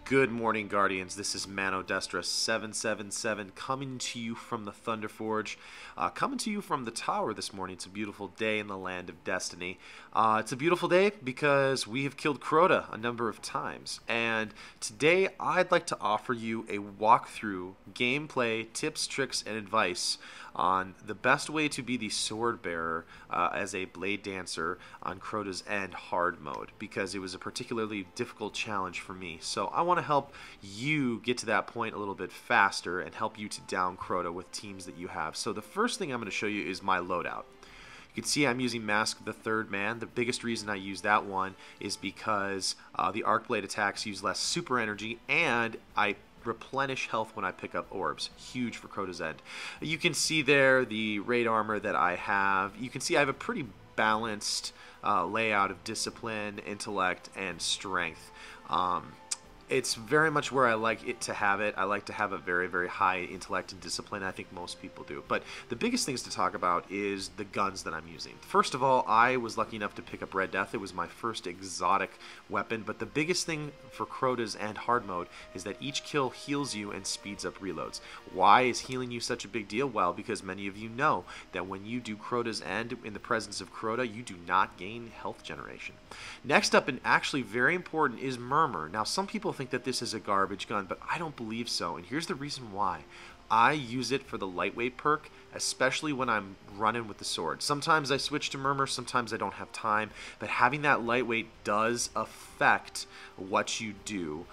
Good morning, Guardians. This is Mano Destra 777 coming to you from the Thunder Forge, coming to you from the tower this morning. It's a beautiful day in the land of destiny. It's a beautiful day because we have killed Crota a number of times, and today I'd like to offer you a walkthrough, gameplay, tips, tricks, and advice on the best way to be the SwordBearer as a blade dancer on Crota's End hard mode, because it was a particularly difficult challenge for me. So I want to help you get to that point a little bit faster and help you to down Crota with teams that you have. So the first thing I'm going to show you is my loadout. You can see I'm using Mask of the Third Man. The biggest reason I use that one is because the arc blade attacks use less super energy, and I replenish health when I pick up orbs. Huge for Crota's End. You can see there the raid armor that I have. You can see I have a pretty balanced layout of discipline, intellect, and strength. It's very much where I like it to have it. I like to have a very, very high intellect and discipline. I think most people do. But the biggest things to talk about is the guns that I'm using. First of all, I was lucky enough to pick up Red Death. It was my first exotic weapon. But the biggest thing for Crota's End hard mode is that each kill heals you and speeds up reloads. Why is healing you such a big deal? Well, because many of you know that when you do Crota's End in the presence of Crota, you do not gain health generation. Next up, and actually very important, is Murmur. Now, some people think that this is a garbage gun, but I don't believe so, and here's the reason why. I use it for the lightweight perk, especially when I'm running with the sword. Sometimes I switch to Murmur, sometimes I don't have time, but having that lightweight does affect what you do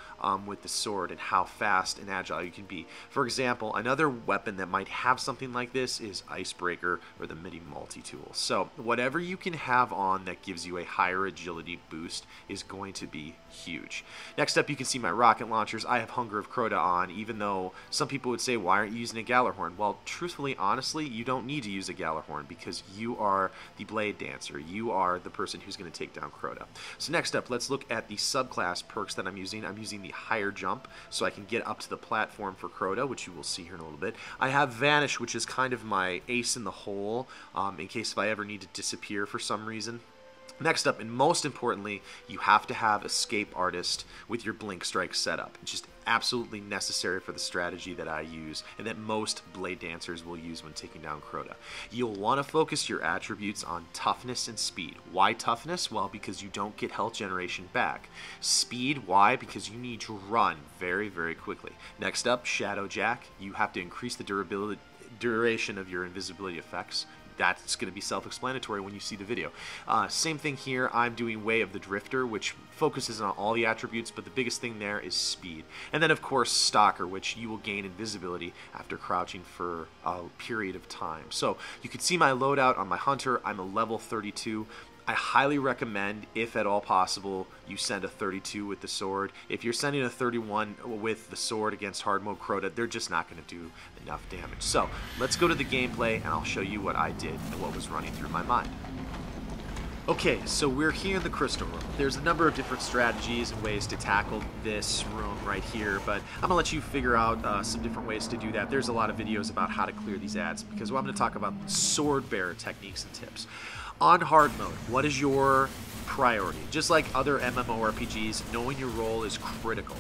with the sword and how fast and agile you can be. For example, another weapon that might have something like this is Icebreaker or the MIDI multi-tool. So whatever you can have on that gives you a higher agility boost is going to be huge. Next up, you can see my rocket launchers. I have Hunger of Crota on, even though some people would say, why aren't you using a Gallarhorn? Well, truthfully, honestly, you don't need to use a Gallarhorn because you are the blade dancer. You are the person who's going to take down Crota. So next up, let's look at the subclass perks that I'm using. I'm using the higher jump so I can get up to the platform for Crota, which you will see here in a little bit. I have Vanish, which is kind of my ace in the hole in case if I ever need to disappear for some reason. Next up, and most importantly, you have to have Escape Artist with your Blink Strike setup. It's just absolutely necessary for the strategy that I use and that most blade dancers will use when taking down Crota. You'll want to focus your attributes on toughness and speed. Why toughness? Well, because you don't get health generation back. Speed, why? Because you need to run very, very quickly. Next up, Shadow Jack. You have to increase the duration of your invisibility effects. That's going to be self-explanatory when you see the video. Same thing here. I'm doing Way of the Drifter, which focuses on all the attributes, but the biggest thing there is speed. And then, of course, Stalker, which you will gain invisibility after crouching for a period of time. So you can see my loadout on my Hunter. I'm a level 32. I highly recommend, if at all possible, you send a 32 with the sword. If you're sending a 31 with the sword against hard mode Crota, they're just not going to do enough damage. So let's go to the gameplay and I'll show you what I did and what was running through my mind. Okay, so we're here in the Crystal Room. There's a number of different strategies and ways to tackle this room right here, but I'm going to let you figure out some different ways to do that. There's a lot of videos about how to clear these ads, because I'm going to talk about SwordBearer techniques and tips. On hard mode, what is your priority? Just like other MMORPGs, knowing your role is critical.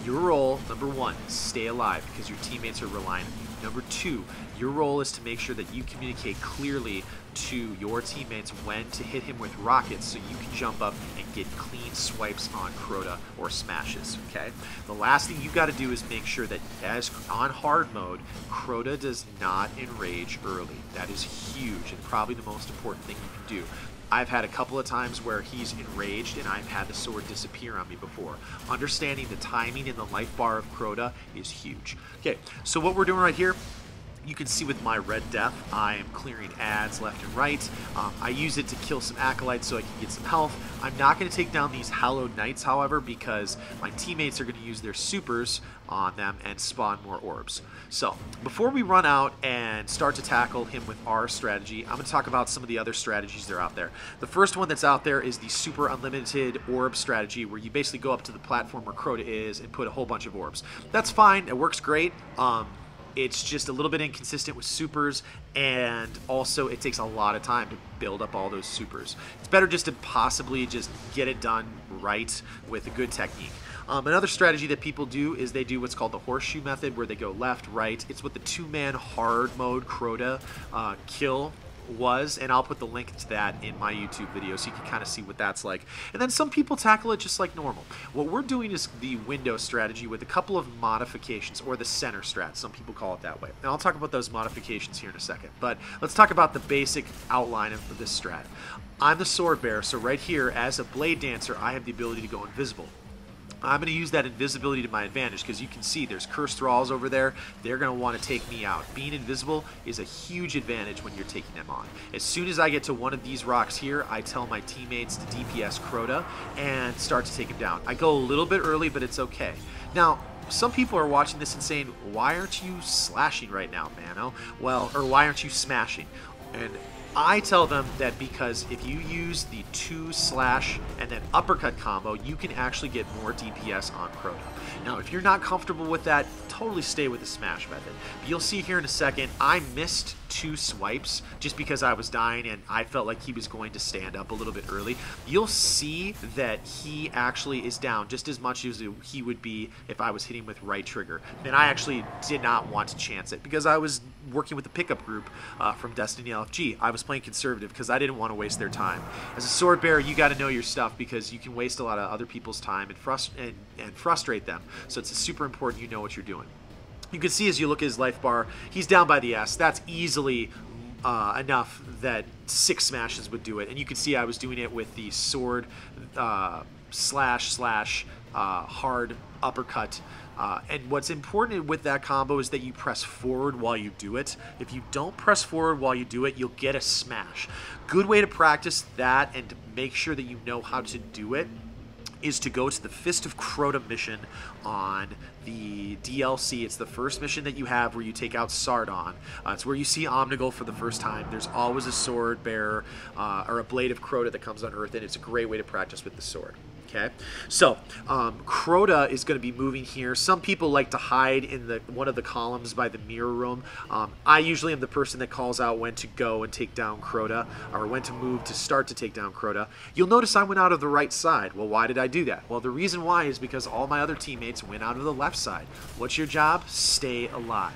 Your role, number one, stay alive because your teammates are relying on you. Number two, your role is to make sure that you communicate clearly to your teammates when to hit him with rockets so you can jump up and get clean swipes on Crota or smashes, okay? The last thing you got to do is make sure that as on hard mode, Crota does not enrage early. That is huge and probably the most important thing you can do. I've had a couple of times where he's enraged and I've had the sword disappear on me before. Understanding the timing and the life bar of Crota is huge. Okay, so what we're doing right here, you can see with my Red Death, I am clearing ads left and right. I use it to kill some acolytes so I can get some health. I'm not going to take down these Hallowed Knights, however, because my teammates are going to use their supers on them and spawn more orbs. So, before we run out and start to tackle him with our strategy, I'm going to talk about some of the other strategies that are out there. The first one that's out there is the super unlimited orb strategy, where you basically go up to the platform where Crota is and put a whole bunch of orbs. That's fine. It works great. it's just a little bit inconsistent with supers, and also it takes a lot of time to build up all those supers. It's better just to possibly just get it done right with a good technique. Another strategy that people do is they do what's called the horseshoe method, where they go left, right. It's what the 2-man hard mode Crota kill was, and I'll put the link to that in my YouTube video so you can kind of see what that's like. And then some people tackle it just like normal. What we're doing is the window strategy with a couple of modifications, or the center strat, some people call it that way. And I'll talk about those modifications here in a second, but let's talk about the basic outline of this strat. I'm the SwordBearer, so right here as a blade dancer I have the ability to go invisible. I'm going to use that invisibility to my advantage, because you can see there's cursed thralls over there. They're going to want to take me out. Being invisible is a huge advantage when you're taking them on. As soon as I get to one of these rocks here, I tell my teammates to DPS Crota and start to take him down. I go a little bit early, but it's okay. Now, some people are watching this and saying, why aren't you slashing right now, Mano? Well, or why aren't you smashing? And I tell them that because if you use the 2 slash and then uppercut combo, you can actually get more DPS on Crota. Now, if you're not comfortable with that, totally stay with the smash method. But you'll see here in a second, I missed 2 swipes just because I was dying and I felt like he was going to stand up a little bit early. You'll see that he actually is down just as much as he would be if I was hitting with right trigger. And I actually did not want to chance it because I was working with the pickup group from Destiny LFG. I was playing conservative because I didn't want to waste their time. As a SwordBearer, you got to know your stuff because you can waste a lot of other people's time and frustrate them. So it's super important you know what you're doing. You can see as you look at his life bar, he's down by the S. That's easily enough that 6 smashes would do it. And you can see I was doing it with the sword slash hard uppercut. And what's important with that combo is that you press forward while you do it. If you don't press forward while you do it, you'll get a smash. Good way to practice that and to make sure that you know how to do it is to go to the Fist of Crota mission on the DLC. It's the first mission that you have where you take out Sardon. It's where you see Omnigul for the first time. There's always a SwordBearer or a Blade of Crota that comes on Earth, and it's a great way to practice with the sword. Okay, so Crota is going to be moving here. Some people like to hide in one of the columns by the mirror room. I usually am the person that calls out when to go and take down Crota, or when to move to start to take down Crota. You'll notice I went out of the right side. Well, why did I do that? Well, the reason why is because all my other teammates went out of the left side. What's your job? Stay alive.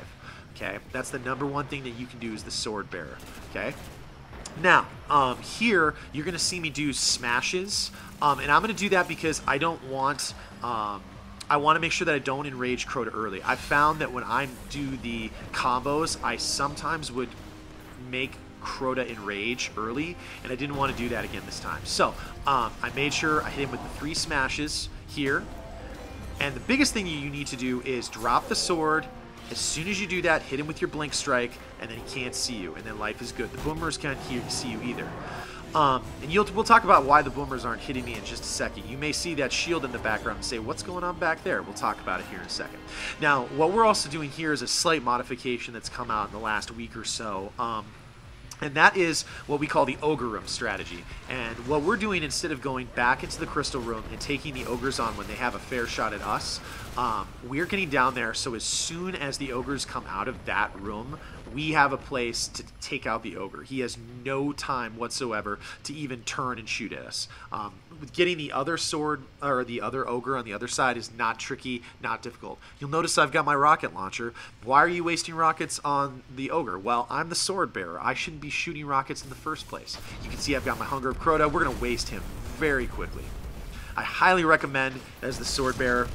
Okay, that's the #1 thing that you can do as the SwordBearer. Okay. Now, here, you're going to see me do smashes, and I'm going to do that because I don't want, I want to make sure that I don't enrage Crota early. I found that when I do the combos, I sometimes would make Crota enrage early, and I didn't want to do that again this time. So, I made sure I hit him with the 3 smashes here, and the biggest thing you need to do is drop the sword. As soon as you do that, hit him with your blink strike, and then he can't see you, and then life is good. The boomers can't see you either. And we'll talk about why the boomers aren't hitting me in just a second. You may see that shield in the background and say, what's going on back there? We'll talk about it here in a second. Now, what we're also doing here is a slight modification that's come out in the last week or so. And that is what we call the Ogre Room strategy. And what we're doing, instead of going back into the Crystal Room and taking the Ogres on when they have a fair shot at us, we're getting down there so as soon as the Ogres come out of that room, we have a place to take out the Ogre. He has no time whatsoever to even turn and shoot at us. Getting the other sword, or the other Ogre on the other side, is not tricky, not difficult. You'll notice I've got my rocket launcher. Why are you wasting rockets on the Ogre? Well, I'm the SwordBearer. I shouldn't be shooting rockets in the first place. You can see I've got my Hunger of Crota. We're going to waste him very quickly. I highly recommend, as the SwordBearer,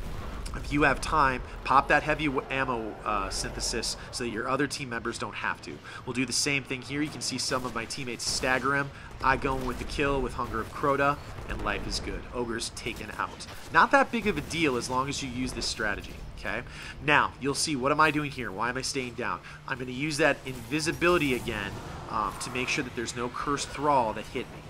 if you have time, pop that heavy ammo synthesis so that your other team members don't have to. We'll do the same thing here. You can see some of my teammates stagger him. I go in with the kill with Hunger of Crota, and life is good. Ogre's taken out. Not that big of a deal as long as you use this strategy. Okay. Now, you'll see, what am I doing here? Why am I staying down? I'm going to use that invisibility again to make sure that there's no cursed thrall that hit me.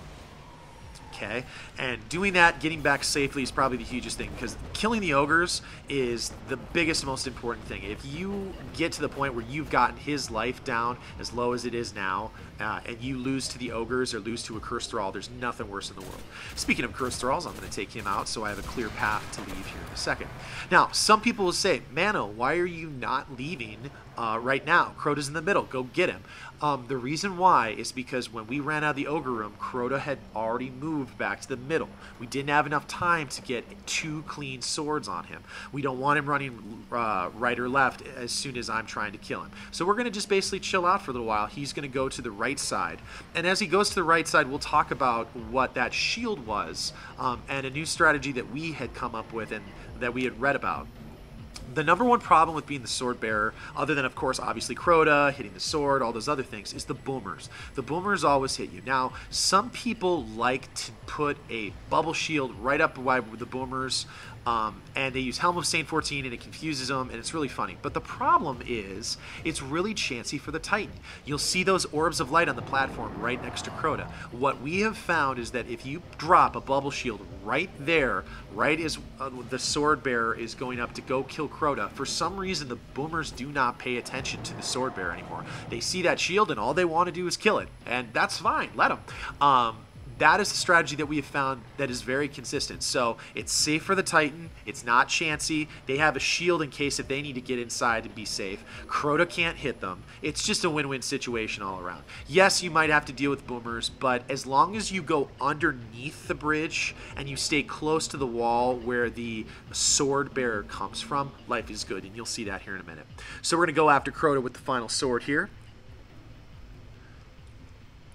Okay, and doing that, getting back safely, is probably the hugest thing, because killing the Ogres is the biggest, most important thing. If you get to the point where you've gotten his life down as low as it is now, and you lose to the Ogres or lose to a Cursed Thrall, there's nothing worse in the world. Speaking of Cursed Thralls, I'm going to take him out so I have a clear path to leave here in a second. Now, some people will say, Mano, why are you not leaving right now. Crota's in the middle. Go get him. The reason why is because when we ran out of the ogre room, Crota had already moved back to the middle. We didn't have enough time to get 2 clean swords on him. We don't want him running right or left as soon as I'm trying to kill him. So we're going to just basically chill out for a little while. He's going to go to the right side. And as he goes to the right side, we'll talk about what that shield was and a new strategy that we had come up with and that we had read about. The number one problem with being the sword bearer, other than, of course, obviously Crota, hitting the sword, all those other things, is the boomers. The boomers always hit you. Now, some people like to put a bubble shield right up with the boomers, and they use Helm of Saint 14, and it confuses them, and it's really funny. But the problem is, it's really chancy for the Titan. You'll see those orbs of light on the platform right next to Crota. What we have found is that if you drop a bubble shield right there, right as the sword bearer is going up to go kill Crota, for some reason the boomers do not pay attention to the sword bearer anymore. They see that shield, and all they want to do is kill it, and that's fine. Let them. That is the strategy that we have found that is very consistent. So it's safe for the Titan. It's not chancy. They have a shield in case if they need to get inside and be safe. Crota can't hit them. It's just a win-win situation all around. Yes, you might have to deal with boomers, but as long as you go underneath the bridge and you stay close to the wall where the sword bearer comes from, life is good, and you'll see that here in a minute. So we're going to go after Crota with the final sword here.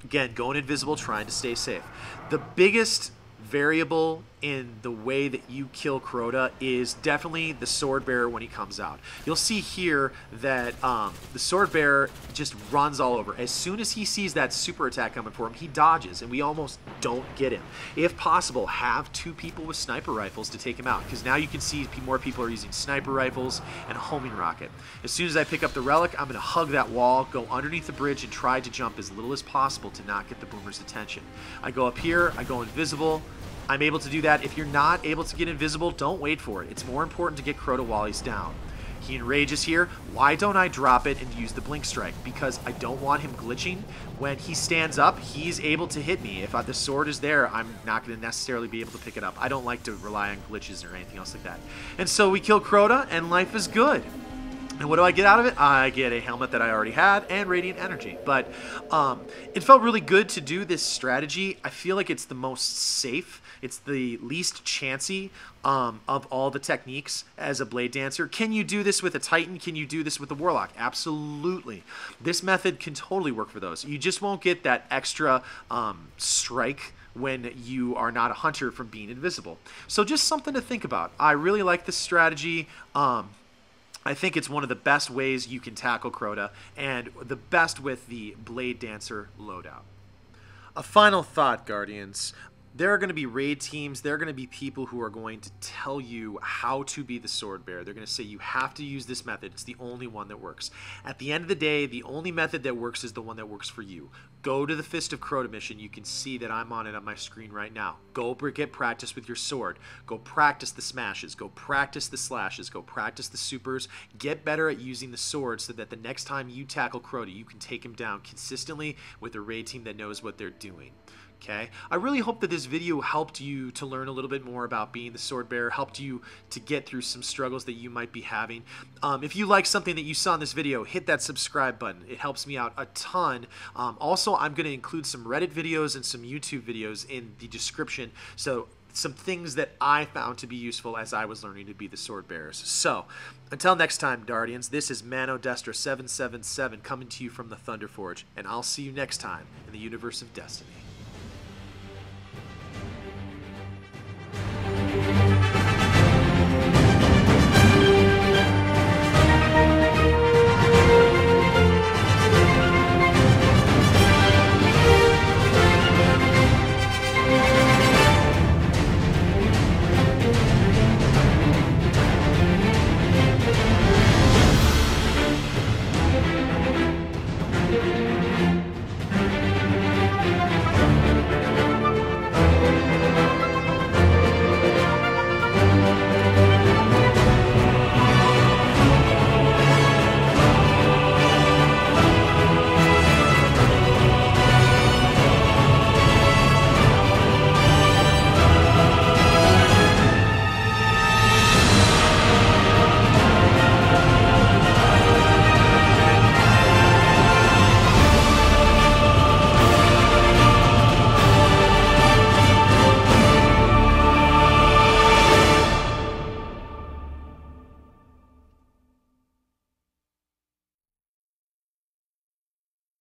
Again, going invisible, trying to stay safe. The biggest variable in the way that you kill Crota is definitely the sword bearer when he comes out. You'll see here that the sword bearer just runs all over. As soon as he sees that super attack coming for him, he dodges, and we almost don't get him. If possible, have 2 people with sniper rifles to take him out, because now you can see more people are using sniper rifles and a homing rocket. As soon as I pick up the relic, I'm going to hug that wall, go underneath the bridge, and try to jump as little as possible to not get the boomer's attention. I go up here, I go invisible. I'm able to do that. If you're not able to get invisible, don't wait for it. It's more important to get Crota while he's down. He enrages here. Why don't I drop it and use the blink strike? Because I don't want him glitching. When he stands up, he's able to hit me. If the sword is there, I'm not going to necessarily be able to pick it up. I don't like to rely on glitches or anything else like that. And so we kill Crota, and life is good. And what do I get out of it? I get a helmet that I already had and radiant energy. But it felt really good to do this strategy. I feel like it's the most safe. It's the least chancy of all the techniques as a blade dancer. Can you do this with a Titan? Can you do this with a Warlock? Absolutely. This method can totally work for those. You just won't get that extra strike when you are not a hunter from being invisible. So just something to think about. I really like this strategy. I think it's one of the best ways you can tackle Crota, and the best with the Blade Dancer loadout. A final thought, Guardians. There are going to be raid teams. There are going to be people who are going to tell you how to be the sword bearer. They're going to say you have to use this method. It's the only one that works. At the end of the day, the only method that works is the one that works for you. Go to the Fist of Crota mission. You can see that I'm on it on my screen right now. Go get practice with your sword. Go practice the smashes. Go practice the slashes. Go practice the supers. Get better at using the sword so that the next time you tackle Crota, you can take him down consistently with a raid team that knows what they're doing. Okay, I really hope that this video helped you to learn a little bit more about being the sword bearer, helped you to get through some struggles that you might be having. If you like something that you saw in this video, hit that subscribe button. It helps me out a ton. Also, I'm going to include some Reddit videos and some YouTube videos in the description, so some things that I found to be useful as I was learning to be the sword bearers. So, until next time, Guardians, this is ManoDestra777 coming to you from the Thunder Forge, and I'll see you next time in the universe of Destiny.